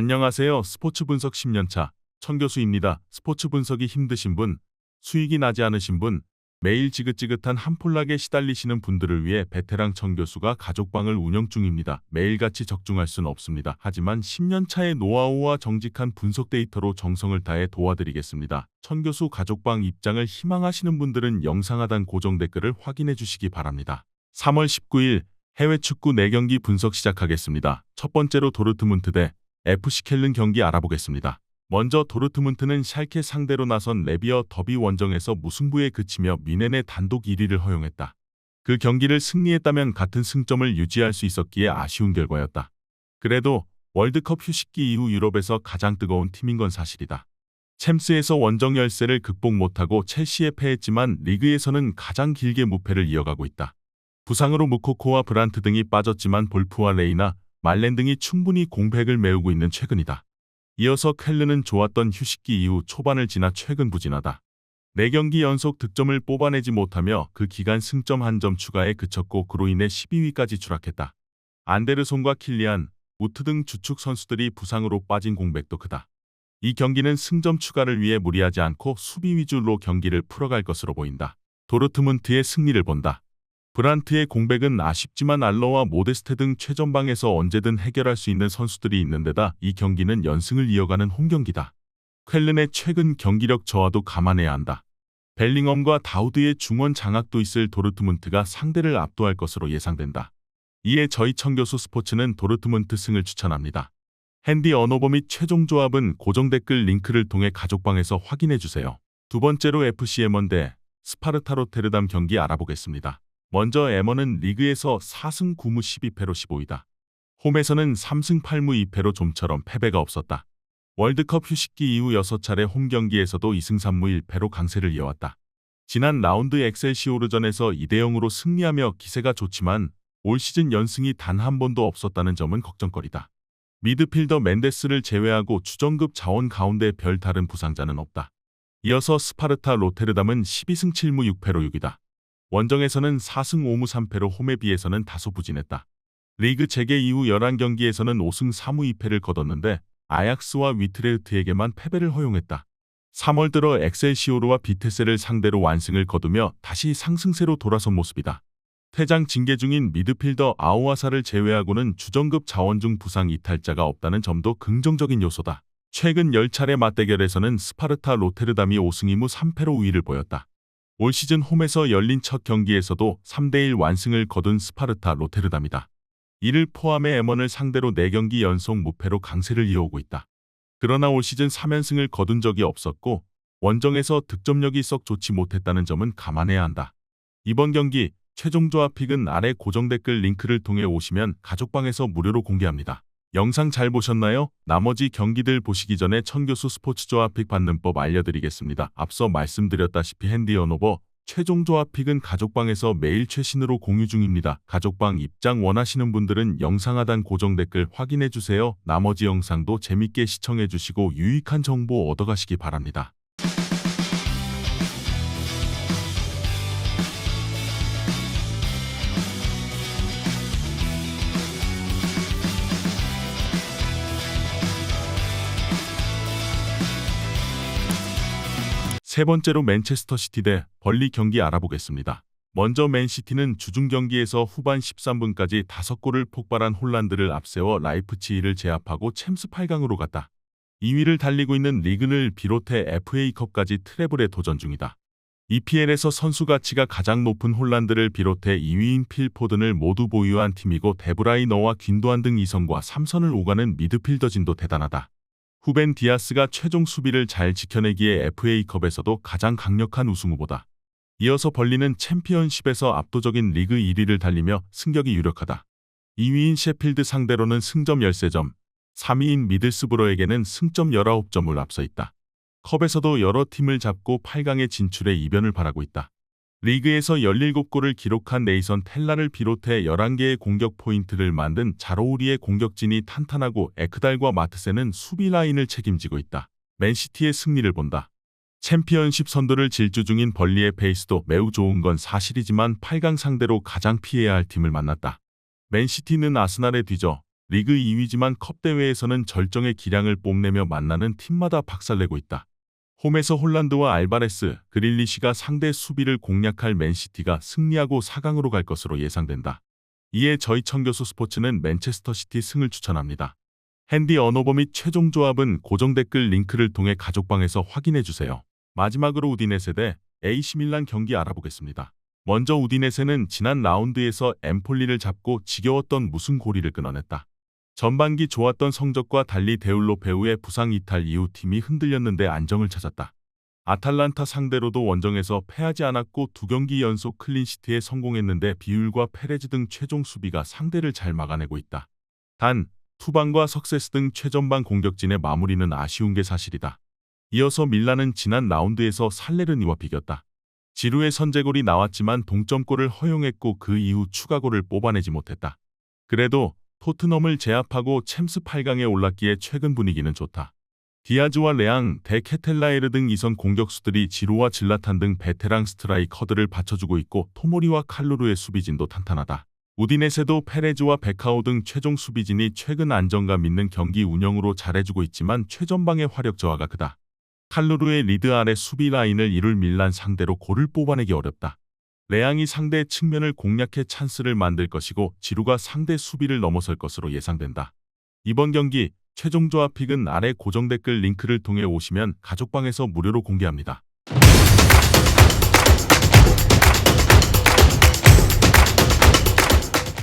안녕하세요. 스포츠 분석 10년차 천교수입니다. 스포츠 분석이 힘드신 분, 수익이 나지 않으신 분, 매일 지긋지긋한 한폴락에 시달리시는 분들을 위해 베테랑 천교수가 가족방을 운영 중입니다. 매일같이 적중할 수는 없습니다. 하지만 10년차의 노하우와 정직한 분석 데이터로 정성을 다해 도와드리겠습니다. 천교수 가족방 입장을 희망하시는 분들은 영상 하단 고정 댓글을 확인해 주시기 바랍니다. 3월 19일 해외 축구 4경기 분석 시작하겠습니다. 첫 번째로 도르트문트 대 FC 켈른 경기 알아보겠습니다. 먼저 도르트문트는 샬케 상대로 나선 레비어 더비 원정에서 무승부에 그치며 뮌헨의 단독 1위를 허용했다. 그 경기를 승리했다면 같은 승점을 유지할 수 있었기에 아쉬운 결과였다. 그래도 월드컵 휴식기 이후 유럽에서 가장 뜨거운 팀인 건 사실이다. 챔스에서 원정 열세를 극복 못하고 첼시에 패했지만 리그에서는 가장 길게 무패를 이어가고 있다. 부상으로 무코코와 브란트 등이 빠졌지만 볼프와 레이나, 말렌 등이 충분히 공백을 메우고 있는 최근이다. 이어서 켈른은 좋았던 휴식기 이후 초반을 지나 최근 부진하다. 4경기 연속 득점을 뽑아내지 못하며 그 기간 승점 1점 추가에 그쳤고 그로 인해 12위까지 추락했다. 안데르손과 킬리안, 우트 등 주축 선수들이 부상으로 빠진 공백도 크다. 이 경기는 승점 추가를 위해 무리하지 않고 수비 위주로 경기를 풀어갈 것으로 보인다. 도르트문트의 승리를 본다. 브란트의 공백은 아쉽지만 알러와 모데스테 등 최전방에서 언제든 해결할 수 있는 선수들이 있는 데다 이 경기는 연승을 이어가는 홈경기다. 켈른의 최근 경기력 저하도 감안해야 한다. 벨링엄과 다우드의 중원 장악도 있을 도르트문트가 상대를 압도할 것으로 예상된다. 이에 저희 천교수 스포츠는 도르트문트 승을 추천합니다. 핸디 언어버 및 최종 조합은 고정 댓글 링크를 통해 가족방에서 확인해주세요. 두 번째로 FC 에먼 대 스파르타 로테르담 경기 알아보겠습니다. 먼저 에먼은 리그에서 4승 9무 12패로 15위다. 홈에서는 3승 8무 2패로 좀처럼 패배가 없었다. 월드컵 휴식기 이후 6차례 홈경기에서도 2승 3무 1패로 강세를 이어왔다. 지난 라운드 엑셀시오르전에서 2대0으로 승리하며 기세가 좋지만 올 시즌 연승이 단 한 번도 없었다는 점은 걱정거리다. 미드필더 멘데스를 제외하고 주전급 자원 가운데 별 다른 부상자는 없다. 이어서 스파르타 로테르담은 12승 7무 6패로 6위다. 원정에서는 4승 5무 3패로 홈에 비해서는 다소 부진했다. 리그 재개 이후 11경기에서는 5승 4무 2패를 거뒀는데 아약스와 위트레흐트에게만 패배를 허용했다. 3월 들어 엑셀시오르와 비테세를 상대로 완승을 거두며 다시 상승세로 돌아선 모습이다. 퇴장 징계 중인 미드필더 아우아사를 제외하고는 주전급 자원 중 부상 이탈자가 없다는 점도 긍정적인 요소다. 최근 10차례 맞대결에서는 스파르타 로테르담이 5승 2무 3패로 우위를 보였다. 올 시즌 홈에서 열린 첫 경기에서도 3대1 완승을 거둔 스파르타 로테르담이다. 이를 포함해 에먼을 상대로 4경기 연속 무패로 강세를 이어오고 있다. 그러나 올 시즌 3연승을 거둔 적이 없었고 원정에서 득점력이 썩 좋지 못했다는 점은 감안해야 한다. 이번 경기 최종 조합 픽은 아래 고정 댓글 링크를 통해 오시면 가족방에서 무료로 공개합니다. 영상 잘 보셨나요? 나머지 경기들 보시기 전에 천교수 스포츠 조합 픽 받는 법 알려드리겠습니다. 앞서 말씀드렸다시피 핸디 언어버 최종 조합 픽은 가족방에서 매일 최신으로 공유 중입니다. 가족방 입장 원하시는 분들은 영상 하단 고정 댓글 확인해주세요. 나머지 영상도 재밌게 시청해주시고 유익한 정보 얻어가시기 바랍니다. 세 번째로 맨체스터 시티 대 벌리 경기 알아보겠습니다. 먼저 맨시티는 주중 경기에서 후반 13분까지 5골을 폭발한 홀란드를 앞세워 라이프치히를 제압하고 챔스 8강으로 갔다. 2위를 달리고 있는 리그를 비롯해 FA컵까지 트래블에 도전 중이다. EPL에서 선수 가치가 가장 높은 홀란드를 비롯해 2위인 필 포든을 모두 보유한 팀이고 데브라이너와 귄도안 등 2선과 3선을 오가는 미드필더진도 대단하다. 후벤 디아스가 최종 수비를 잘 지켜내기에 FA컵에서도 가장 강력한 우승 후보다. 이어서 벌리는 챔피언십에서 압도적인 리그 1위를 달리며 승격이 유력하다. 2위인 셰필드 상대로는 승점 13점, 3위인 미들스브로에게는 승점 19점을 앞서 있다. 컵에서도 여러 팀을 잡고 8강에 진출해 이변을 바라고 있다. 리그에서 17골을 기록한 네이선 텔라를 비롯해 11개의 공격 포인트를 만든 자로우리의 공격진이 탄탄하고 에크달과 마트세는 수비 라인을 책임지고 있다. 맨시티의 승리를 본다. 챔피언십 선두를 질주 중인 벌리의 페이스도 매우 좋은 건 사실이지만 8강 상대로 가장 피해야 할 팀을 만났다. 맨시티는 아스날에 뒤져 리그 2위지만 컵 대회에서는 절정의 기량을 뽐내며 만나는 팀마다 박살내고 있다. 홈에서 홀란드와 알바레스, 그릴리시가 상대 수비를 공략할 맨시티가 승리하고 4강으로 갈 것으로 예상된다. 이에 저희 청교수 스포츠는 맨체스터시티 승을 추천합니다. 핸디 언어버 및 최종 조합은 고정 댓글 링크를 통해 가족방에서 확인해주세요. 마지막으로 우디네세 대 AC 밀란 경기 알아보겠습니다. 먼저 우디네세는 지난 라운드에서 엠폴리를 잡고 지겨웠던 무승고리를 끊어냈다. 전반기 좋았던 성적과 달리 데울로페우의 부상 이탈 이후 팀이 흔들렸는데 안정을 찾았다. 아탈란타 상대로도 원정에서 패하지 않았고 2경기 연속 클린시트에 성공했는데 비율과 페레즈 등 최종 수비가 상대를 잘 막아내고 있다. 단, 투방과 석세스 등 최전방 공격진의 마무리는 아쉬운 게 사실이다. 이어서 밀란은 지난 라운드에서 살레르니와 비겼다. 지루의 선제골이 나왔지만 동점골을 허용했고 그 이후 추가골을 뽑아내지 못했다. 그래도 토트넘을 제압하고 챔스 8강에 올랐기에 최근 분위기는 좋다. 디아즈와 레앙, 데 케텔라에르 등 이선 공격수들이 지루와 질라탄 등 베테랑 스트라이커들을 받쳐주고 있고 토모리와 칼루르의 수비진도 탄탄하다. 우디네세도 페레즈와 베카오 등 최종 수비진이 최근 안정감 있는 경기 운영으로 잘해주고 있지만 최전방의 화력 저하가 크다. 칼루르의 리드 아래 수비 라인을 이룰 밀란 상대로 골을 뽑아내기 어렵다. 레앙이 상대 측면을 공략해 찬스를 만들 것이고 지루가 상대 수비를 넘어설 것으로 예상된다. 이번 경기 최종 조합 픽은 아래 고정 댓글 링크를 통해 오시면 가족방에서 무료로 공개합니다.